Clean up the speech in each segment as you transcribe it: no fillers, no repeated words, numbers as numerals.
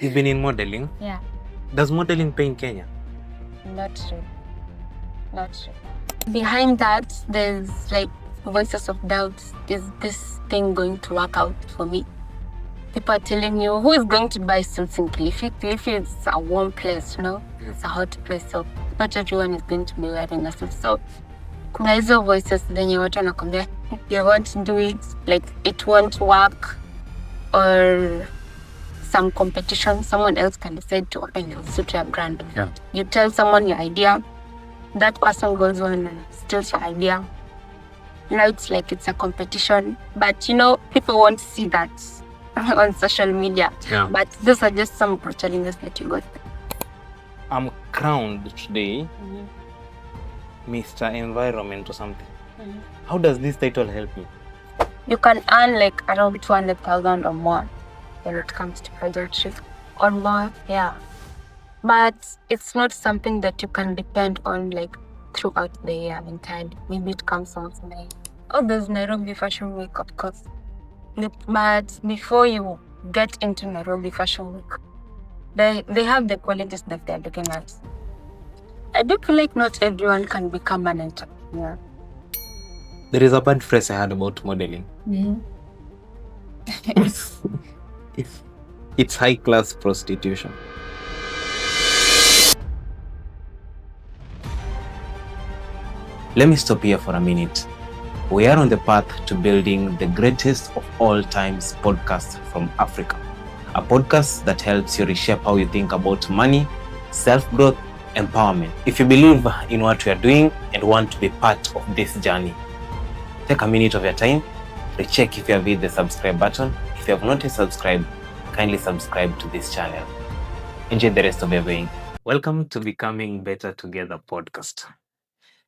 You've been in modeling? Yeah. Does modeling pay in Kenya? Not true. Not true. Behind that, there's like voices of doubt. Is this thing going to work out for me? People are telling you, who is going to buy suits in Kilifi? Kilifi is a warm place, you know? It's a hot place, so not everyone is going to be wearing a suit. So kuna hizo voices zenye watu wanakwambia you won't do it, like it won't work, or some competition, someone else can decide to open a suitwear brand. Yeah. You tell someone your idea, that person goes on and steals your idea. Now it's like it's a competition, but you know, people won't see that on social media. Yeah. But those are just some challenges that you got. I'm crowned today Mr. Environment or something. How does this title help me? You can earn like around 200,000 or more when it comes to pageantry or more, yeah. But it's not something that you can depend on like throughout the year entirely. Maybe it comes once in a year. Oh, there's Nairobi Fashion Week, of course. But before you get into Nairobi Fashion Week, they have the qualities that they're looking at. I do feel like not everyone can become an entrepreneur. There is a bad phrase I heard about modeling. It's high-class prostitution. Let me stop here for a minute. We are on the path to building the greatest of all times podcast from Africa. A podcast that helps you reshape how you think about money, self-growth, empowerment. If you believe in what we are doing and want to be part of this journey, take a minute of your time, recheck if you have hit the subscribe button. If you have not yet subscribed, kindly subscribe to this channel. Enjoy the rest of your being. Welcome to Becoming Better Together podcast.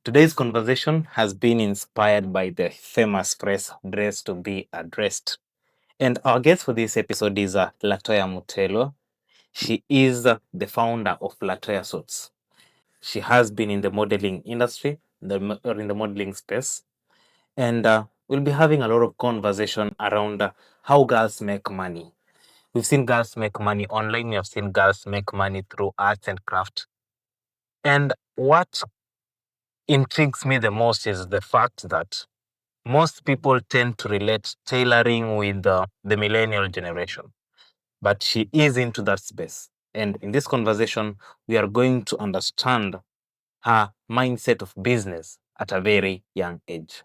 Today's conversation has been inspired by the famous phrase, dress to be addressed. And our guest for this episode is Latoya Mutelwa. She is the founder of Latoya Suits. She has been in the modeling industry, or in the modeling space. And we'll be having a lot of conversation around how girls make money. We've seen girls make money online. We have seen girls make money through arts and craft. And what intrigues me the most is the fact that most people tend to relate tailoring with the millennial generation, but she is into that space. And in this conversation, we are going to understand her mindset of business at a very young age.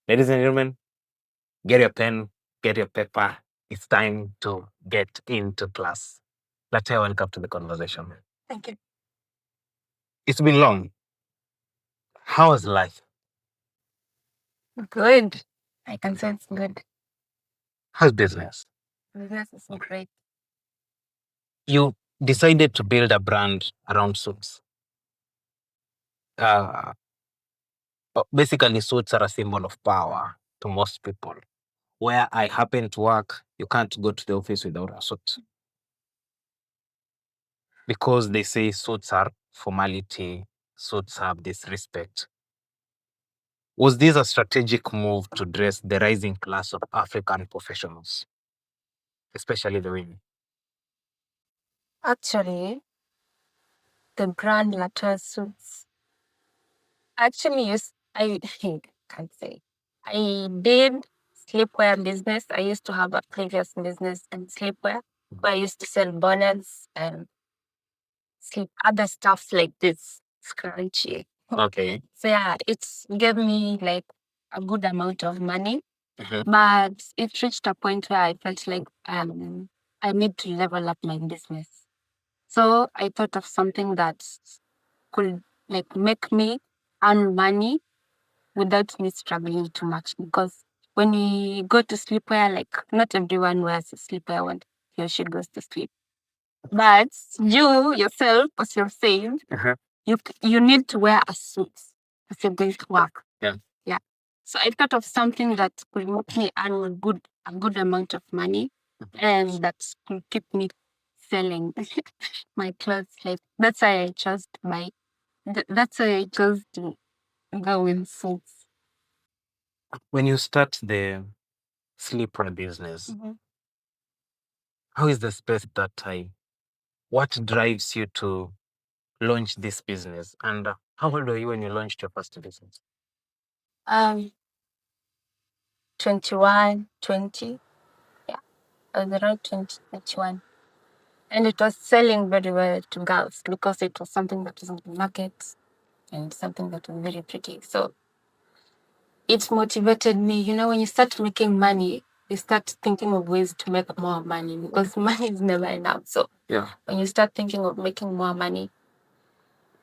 Ladies and gentlemen, get your pen, get your paper. It's time to get into class. Latoya, welcome to the conversation. Thank you. It's been long. How is life? Good. I can say it's good. How's business? Business is great. You decided to build a brand around suits. Basically, suits are a symbol of power to most people. Where I happen to work, you can't go to the office without a suit. Because they say suits are formality, suits have disrespect. Was this a strategic move to address the rising class of African professionals, especially the women? Actually, the brand Latoya Suits. Actually, I can't say. I did sleepwear business. I used to have a previous business in sleepwear where I used to sell bonnets and other stuff like this, scrunchy. Okay. So yeah, it gave me like a good amount of money, Mhm. but it reached a point where I felt like I need to level up my business. So I thought of something that could like make me earn money without me struggling too much. Because when we go to sleepwear, like not everyone wears a sleepwear when he or she goes to sleep. But you yourself, as you're saying, you need to wear a suit if you're going to work. Yeah. Yeah. So I thought of something that could make me earn a good amount of money and that could keep me selling my clothes. Like that's why I chose to buy. That's why I chose to go with suits. When you start the sleepwear business, How is the space at that time? What drives you to launch this business? And how old were you when you launched your first business? 21, 20. Yeah, I was around 20, 21. And it was selling very well to girls because it was something that was on the market and something that was very pretty. So it motivated me. You know, when you start making money, you start thinking of ways to make more money because money is never enough. So Yeah. when you start thinking of making more money,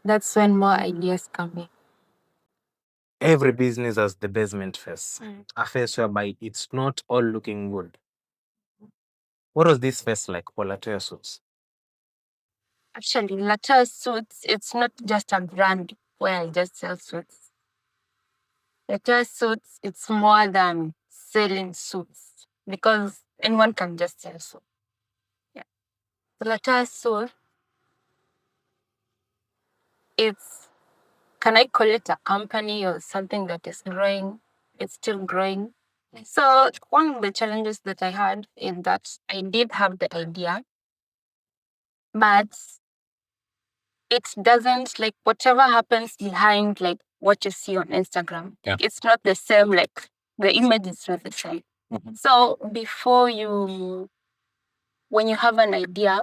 that's when more ideas come in. Every business has the basement phase, a phase whereby it's not all looking good. What was this phase like for Latoya Suits? Actually, Latoya Suits, it's not just a brand where I just sell suits. Latoya Suits, it's more than selling suits because anyone can just sell suits. Yeah. So Latoya Suits, it's, can I call it a company or something that is growing? It's still growing. So one of the challenges that I had is that I did have the idea, but it doesn't, like, whatever happens behind, like what you see on Instagram, it's not the same. Like the image is not the same. So when you have an idea,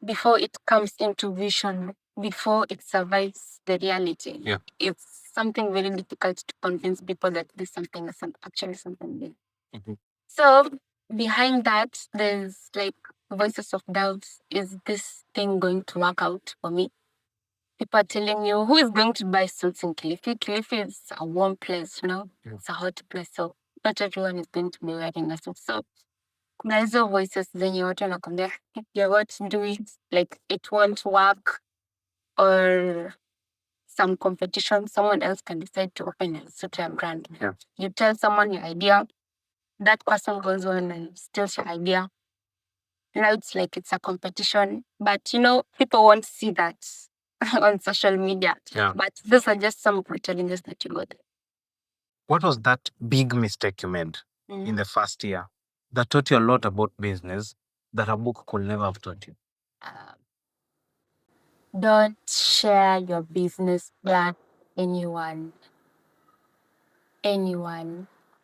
before it comes into vision, before it survives the reality, it's something very difficult to convince people that this something is actually something big. So behind that, there's like voices of doubts. Is this thing going to work out for me? People are telling you, who is going to buy suits in Kilifi? Kilifi is a warm place, you know? It's a hot place. So not everyone is going to be wearing a suit. So kuna hizo voices zenye watu wanakwambia, you're what to do it, like it won't work, or some competition, someone else can decide to open a suit brand. You tell someone your idea, that person goes on and steals your idea. Now it's like it's a competition, but you know, people won't see that on social media. But those are just some of the challenges that you got. What was that big mistake you made in the first year that taught you a lot about business that a book could never have taught you? Don't share your business plan anyone.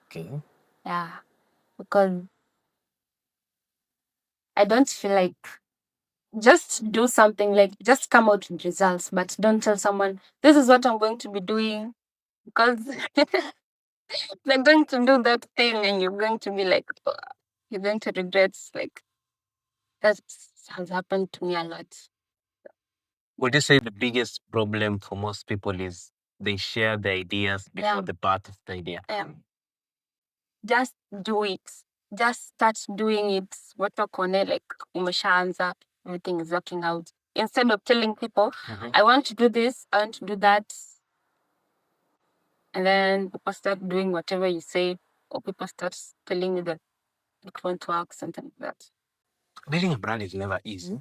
Okay. Yeah, because I don't feel like, just do something, like just come out with results, but don't tell someone this is what I'm going to be doing, because they're going to do that thing and you're going to be like, you're going to regret. Like that has happened to me a lot. Would you say the biggest problem for most people is they share the ideas before the path of the idea? Just do it. Just start doing it. Watu wakuone like umeshaanza, everything is working out. Instead of telling people, I want to do this, I want to do that, and then people start doing whatever you say, or people start telling you that it won't work, something like that. Building a brand is never easy.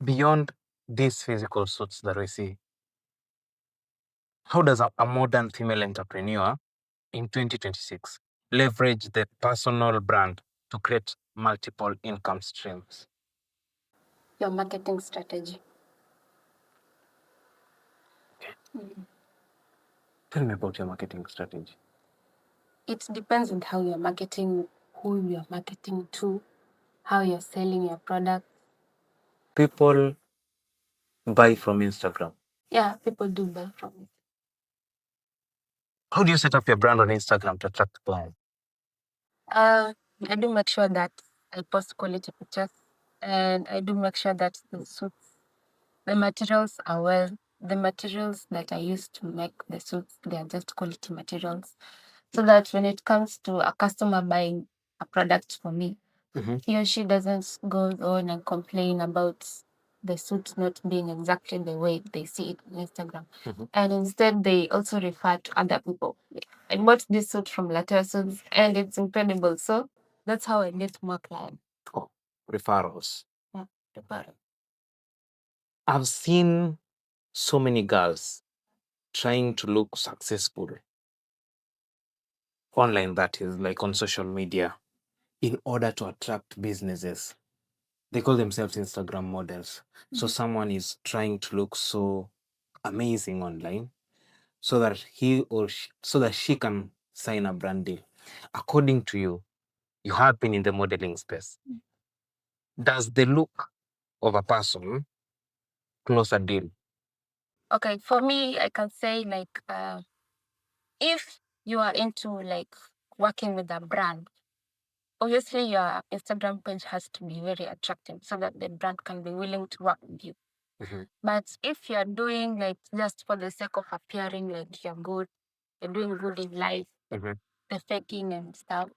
Beyond these physical suits that we see, how does a modern female entrepreneur in 2026 leverage the personal brand to create multiple income streams? Your marketing strategy. Tell me about your marketing strategy. It depends on how you're marketing, who you're marketing to, how you're selling your product. People buy from Instagram. Yeah, people do buy from it. How do you set up your brand on Instagram to attract clients? I do make sure that I post quality pictures, and I do make sure that the suits, the materials are well. The materials that I use to make the suits, they are just quality materials, so that when it comes to a customer buying a product for me, he or she doesn't go on and complain about the suit not being exactly the way they see it on Instagram. And instead, they also refer to other people. I bought this suit from Latoya Suits and it's incredible. So that's how I get more clients. Oh, referrals. Yeah, referrals. I've seen so many girls trying to look successful online, that is, like on social media. in order to attract businesses. They call themselves Instagram models. So someone is trying to look so amazing online so that she can sign a brand deal. According to you, you have been in the modeling space. Does the look of a person close a deal? Okay, for me, I can say if you are into like working with a brand, obviously your Instagram page has to be very attractive so that the brand can be willing to work with you. But if you're doing like just for the sake of appearing like you're good, you're doing good in life, the faking and stuff,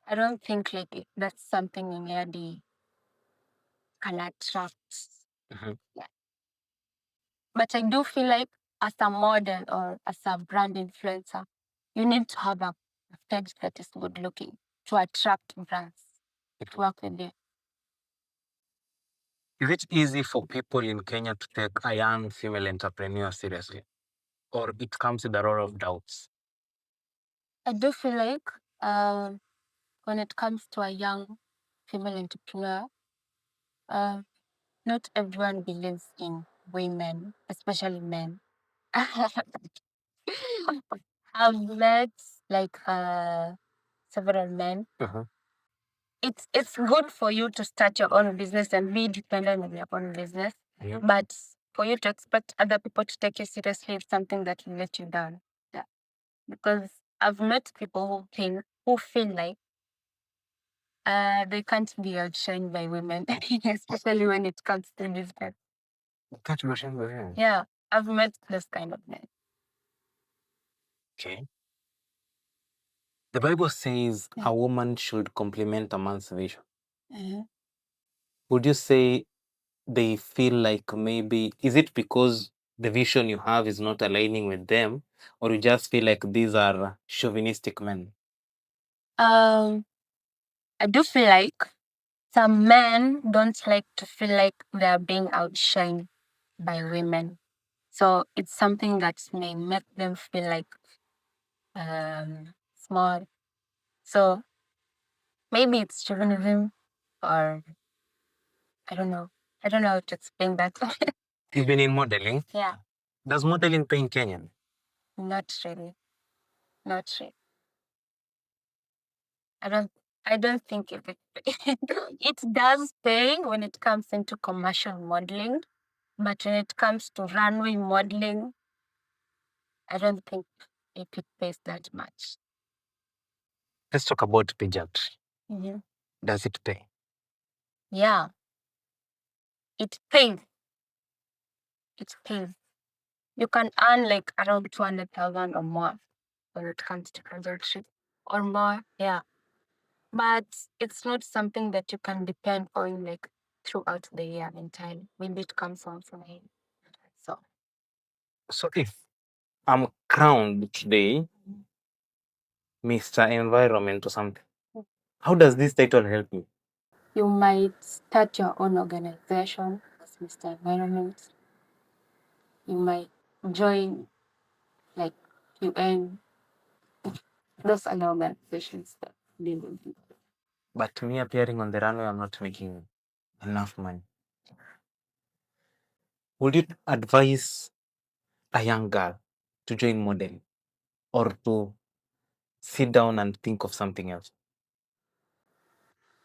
I don't think like that's something in the can attract. Yeah. But I do feel like as a model or as a brand influencer, you need to have a page that is good looking to attract brands to work with you. Is it easy for people in Kenya to take a young female entrepreneur seriously? Or it comes with a lot of doubts? I do feel like when it comes to a young female entrepreneur, not everyone believes in women, especially men. I've met like several men. It's good for you to start your own business and be dependent on your own business. Yeah. But for you to expect other people to take you seriously is something that will let you down. Yeah. Because I've met people who feel like they can't be outshined by women, especially when it comes to business. Can't be outshined by women. Yeah, I've met this kind of men. Okay. The Bible says a woman should complement a man's vision. Would you say they feel like maybe, is it because the vision you have is not aligning with them, or you just feel like these are chauvinistic men? I do feel like some men don't like to feel like they're being outshined by women. So it's something that may make them feel like small. So maybe it's chauvinism or I don't know. I don't know how to explain that. You've been in modeling? Yeah. Does modeling pay in Kenya? Not really. Not really. I don't think it does pay when it comes into commercial modeling, but when it comes to runway modeling, I don't think it pays that much. Let's talk about pageantry. Does it pay? Yeah. It pays. It pays. You can earn like around 200,000 or more when it comes to pageantry or more. Yeah. But it's not something that you can depend on like throughout the year entirely. Maybe it comes once in a year. So if I'm crowned today Mr. Environment or something, how does this title help me? You might start your own organization as Mr. Environment. You might join like UN. Those are the organizations that deal with it. But me appearing on the runway, I'm not making enough money. Would you advise a young girl to join modeling or to sit down and think of something else?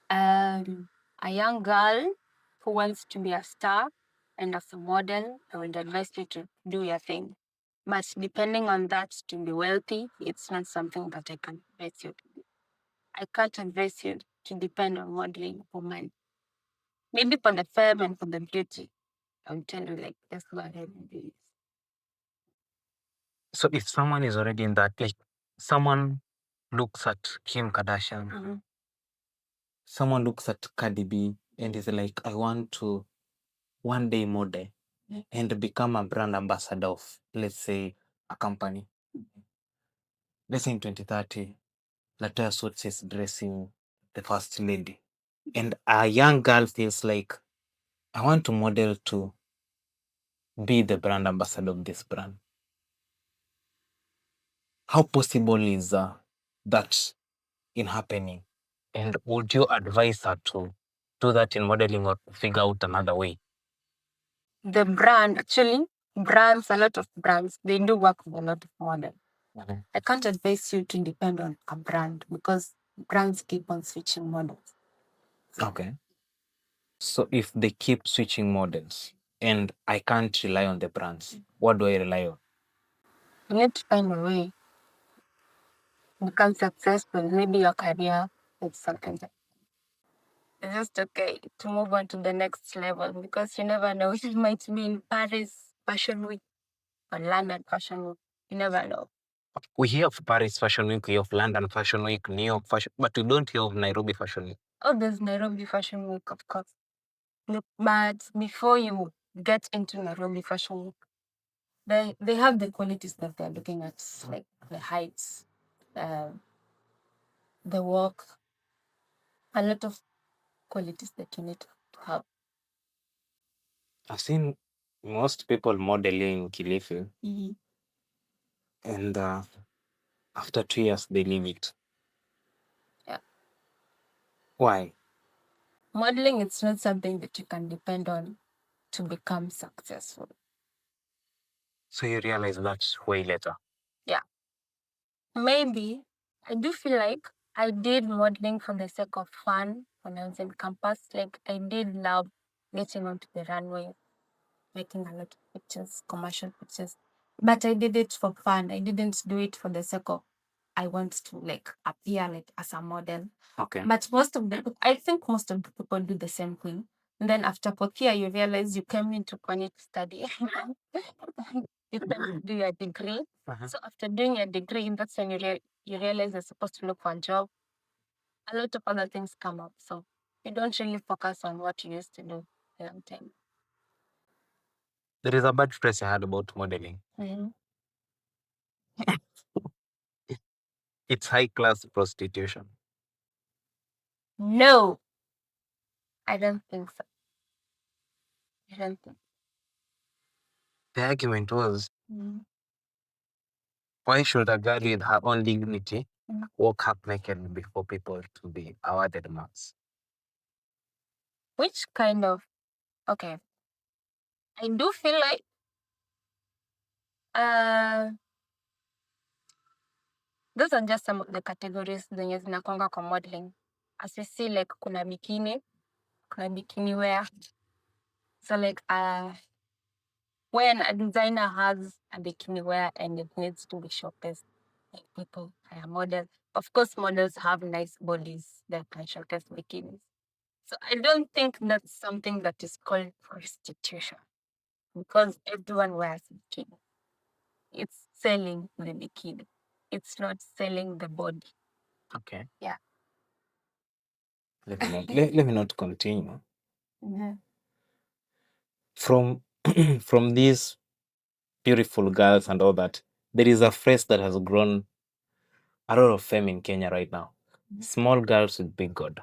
A young girl who wants to be a star and as a model, I would advise you to do your thing. But depending on that, to be wealthy, it's not something that I can advise you to do. I can't advise you to depend on modeling for money. Maybe for the fame and for the beauty, I would tell you like just go ahead and do it. So if someone is already in that, like someone looks at Kim Kardashian, someone looks at Cardi B and is like, I want to one day model and become a brand ambassador of, let's say, a company. Let's say in 2030, Latoya Suits is dressing the first lady. And a young girl feels like, I want to model to be the brand ambassador of this brand. How possible is that in happening? And would you advise her to do that in modeling or figure out another way? The brand, actually, brands, a lot of brands, they do work with a lot of models. I can't advise you to depend on a brand because brands keep on switching models. Okay. So if they keep switching models and I can't rely on the brands, what do I rely on? You need to find a way to become successful. Maybe your career is something that it's just okay to move on to the next level because you never know. It might be in Paris Fashion Week or London Fashion Week. You never know. We hear of Paris Fashion Week, we hear of London Fashion Week, New York Fashion, but we don't hear of Nairobi Fashion Week. Oh, there's Nairobi Fashion Week, of course. Look, but before you get into Nairobi Fashion Week, they have the qualities that they're looking at, like the heights, the walk, a lot of qualities that you need to have. I've seen most people modeling Kilifi, and after 2 years they leave it. Yeah. Why? Modeling, it's not something that you can depend on to become successful. So you realize that way later. Yeah. Maybe I do feel like I did modeling for the sake of fun when I was in campus. Like I did love getting onto the runway, making a lot of pictures, commercial pictures. But I did it for fun. I didn't do it for the sake of I want to like appear like as a model. Okay. But I think most of the people do the same thing. And then after fourth year, you realize you came into Pony to study. You came to do your degree. So after doing your degree, that's when you realize you're supposed to look for a job. A lot of other things come up. So you don't really focus on what you used to do a long time. There is a bad press I had about modeling. It's high class prostitution. No, I don't think so. I don't think. The argument was, why should a girl with her own dignity walk half naked before people to be awarded marks? Which kind of okay. I do feel like those are just some of the categories zenye zinakwanga kwa modeling. As we see, like kuna bikini wear. So like when a designer has a bikini wear and it needs to be showcased, like people hire models. Of course, models have nice bodies that can showcase bikinis. So I don't think that's something that is called prostitution because everyone wears bikini. It's selling the bikini. It's not selling the body. Okay. Yeah. Let me not continue. From from these beautiful girls and all that, there is a phrase that has grown a lot of fame in Kenya right now. Small girls with big God.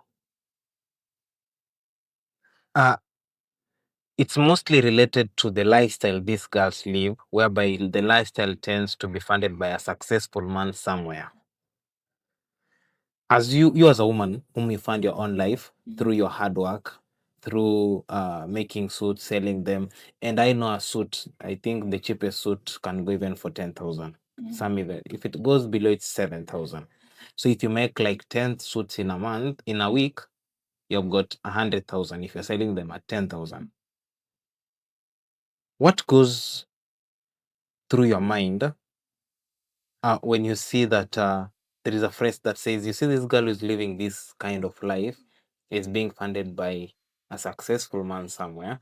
It's mostly related to the lifestyle these girls live, whereby the lifestyle tends to be funded by a successful man somewhere. As you as a woman, whom you fund your own life through your hard work, through making suits, selling them, and I know a suit. I think the cheapest suit can go even for 10,000. Some even if it goes below, it's 7,000. So if you make like 10 suits in a month, in a week, you've got 100,000. If you're selling them at 10,000, what goes through your mind when you see that there is a phrase that says, you see, this girl who's living this kind of life is being funded by a successful man somewhere,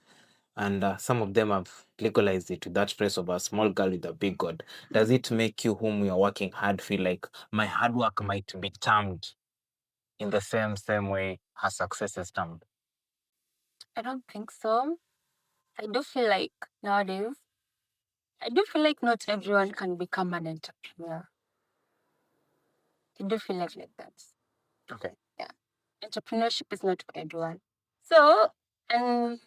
and some of them have legalized it to that phrase of a small girl with a big God. Does it make you, whom you are working hard, feel like my hard work might be termed in the same way her success is termed? I don't think so. I do feel like nowadays, I do feel like not everyone can become an entrepreneur. I do feel like that. Okay. Yeah. Entrepreneurship is not for everyone. So, and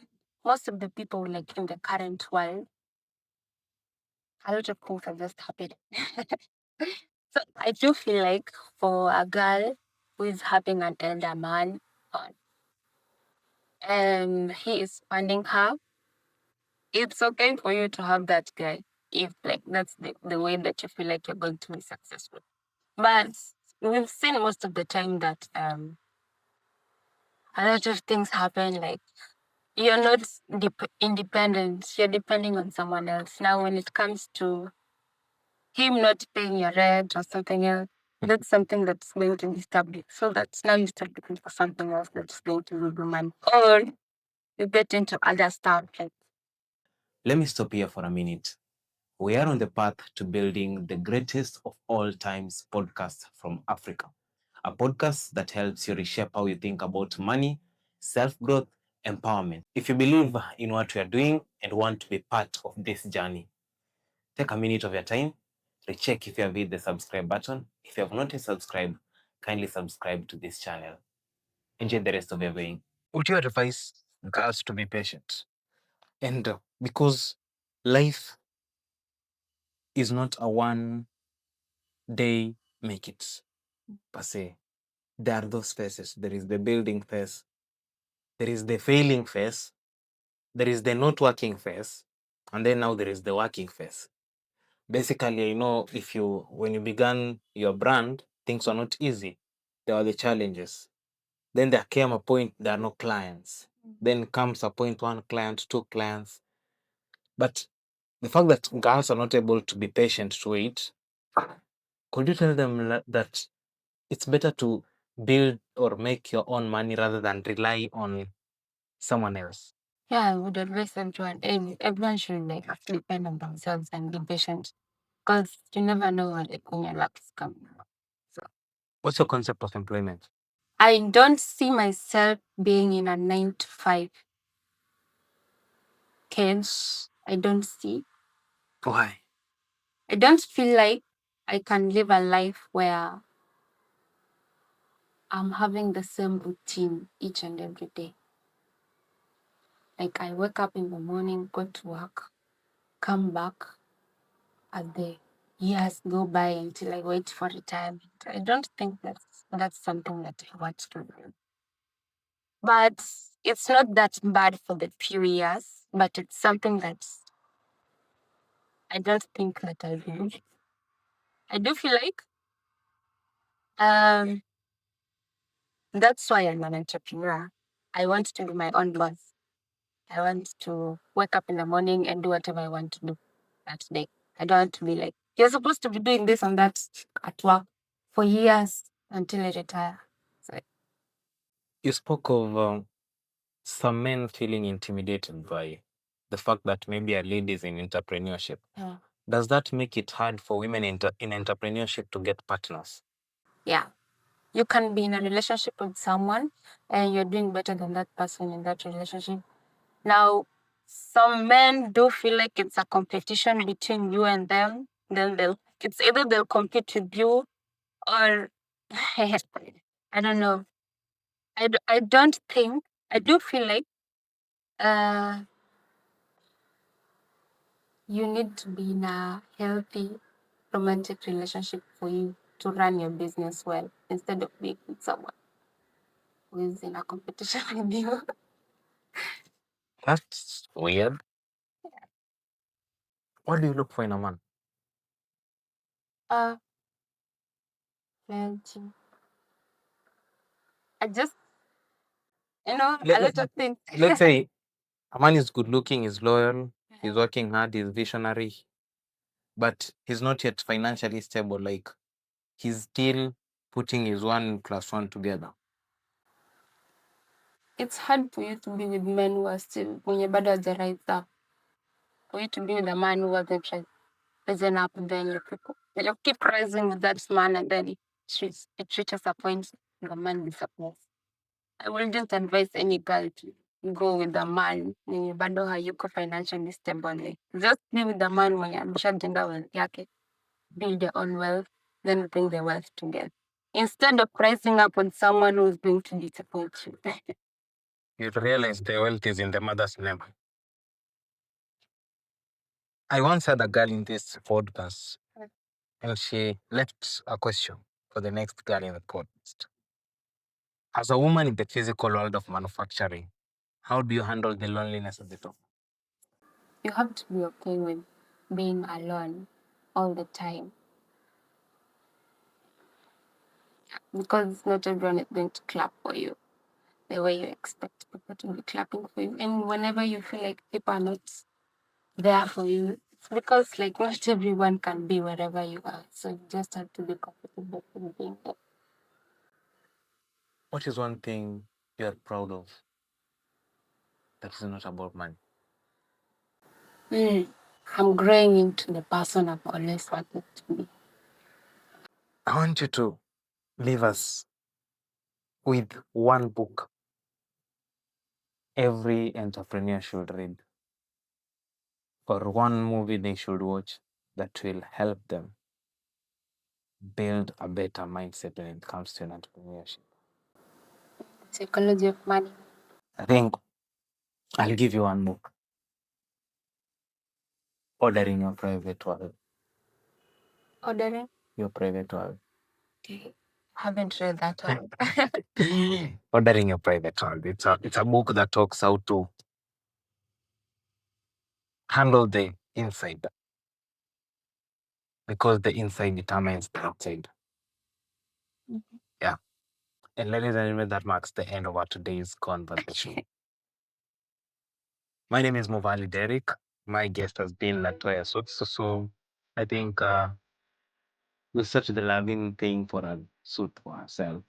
most of the people like in the current world, a lot of things are just happening. So I do feel like for a girl who is having an elder man on, and he is funding her, it's okay for you to have that guy if like that's the way that you feel like you're going to be successful. But we've seen most of the time that a lot of things happen like you're not independent, you're depending on someone else. Now when it comes to him not paying your rent or something else, that's something that's going to disturb you. So that's now you start looking for something else that's going to give you money. Or you get into other stuff like. Let me stop here for a minute. We are on the path to building the greatest of all times podcast from Africa. A podcast that helps you reshape how you think about money, self-growth, empowerment. If you believe in what we are doing and want to be part of this journey, take a minute of your time, recheck if you have hit the subscribe button. If you have not yet subscribed, kindly subscribe to this channel. Enjoy the rest of your viewing. Would you advise girls to be patient? And because life is not a one day make it per se. There are those phases. There is the building phase, there is the failing phase, there is the not working phase, and then now there is the working phase. Basically, you know, when you began your brand, things were not easy. There were the challenges. Then there came a point there are no clients. Then comes a point, one client, two clients. But the fact that girls are not able to be patient to wait, could you tell them that it's better to build or make your own money rather than rely on someone else? Yeah, I would advise everyone. Everyone should like depend on themselves and be patient, because you never know when your luck is coming. So What's your concept of employment? I don't see myself being in a 9 to 5 cage. I don't see. Why? I don't feel like I can live a life where I'm having the same routine each and every day. Like I wake up in the morning, go to work, come back, as the years go by until I wait for retirement. I don't think that's something that I want to do. But it's not that bad for the few years, but it's something that I don't think that I'll do. I do feel like um that's why I'm an entrepreneur. I want to be my own boss. I want to wake up in the morning and do whatever I want to do that day. I don't want to be like, you're supposed to be doing this and that at work for years until I retire. So, You spoke of some men feeling intimidated by the fact that maybe a lady is in entrepreneurship. yeah. Does that make it hard for women in entrepreneurship to get partners? Yeah. You can be in a relationship with someone and you're doing better than that person in that relationship. Now, some men do feel like it's a competition between you and them. Then it's either they'll compete with you or I don't know. I don't think, I do feel like uh, you need to be in a healthy romantic relationship for you to run your business well instead of being with someone who is in a competition with you. That's weird. What do you look for in a man? Uh, plenty. I just, a lot of things. Let's say a man is good looking, is loyal, he's working hard, he's visionary, but he's not yet financially stable. Like he's still putting his 1+1 together. It's hard for you to be with men who are still, when your body has the right up. For you to be with a man who hasn't risen up, then you keep rising with that man, and then it reaches a point the man disappears. I wouldn't advise any girl to go with a man mwenye bado hayuko financially stable. Like, just be with the man mwenye ameshajenga wealth yake, build your own wealth, then bring the wealth together. Instead of rising up on someone who's going to disappoint you. You realize the wealth is in the mother's name. I once had a girl in this podcast and she left a question for the next girl in the podcast. As a woman in the physical world of manufacturing, how do you handle the loneliness at the top? You have to be okay with being alone all the time because not everyone is going to clap for you the way you expect people to be clapping for you. And whenever you feel like people are not there for you, it's because like not everyone can be wherever you are. So you just have to be comfortable with being there. What is one thing you're proud of that is not about money? I'm growing into the person I've always wanted to be. I want you to leave us with one book every entrepreneur should read, or one movie they should watch that will help them build a better mindset when it comes to entrepreneurship. Psychology of money. I think I'll give you one book, Ordering Your Private World. Ordering? Your Private World. Okay. Haven't read that one. Ordering Your Private World. It's a book that talks how to handle the inside, because the inside determines the outside. Yeah. And ladies and gentlemen, that marks the end of our today's conversation. My name is Movali Derek. My guest has been Latoya Suits. So I think we'll start with the loving thing for a suit for herself.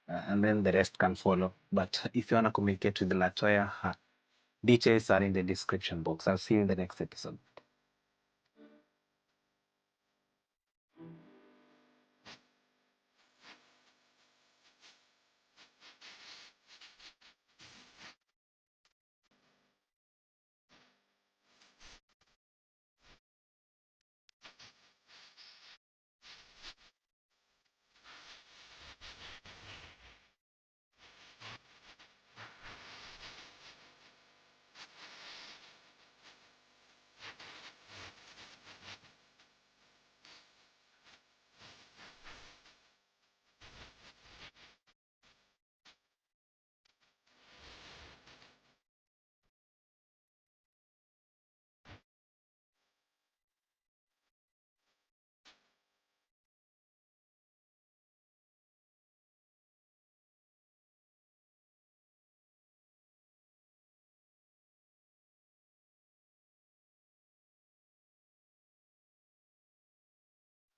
And then the rest can follow. But if you want to communicate with Latoya, her details are in the description box. I'll see you in the next episode.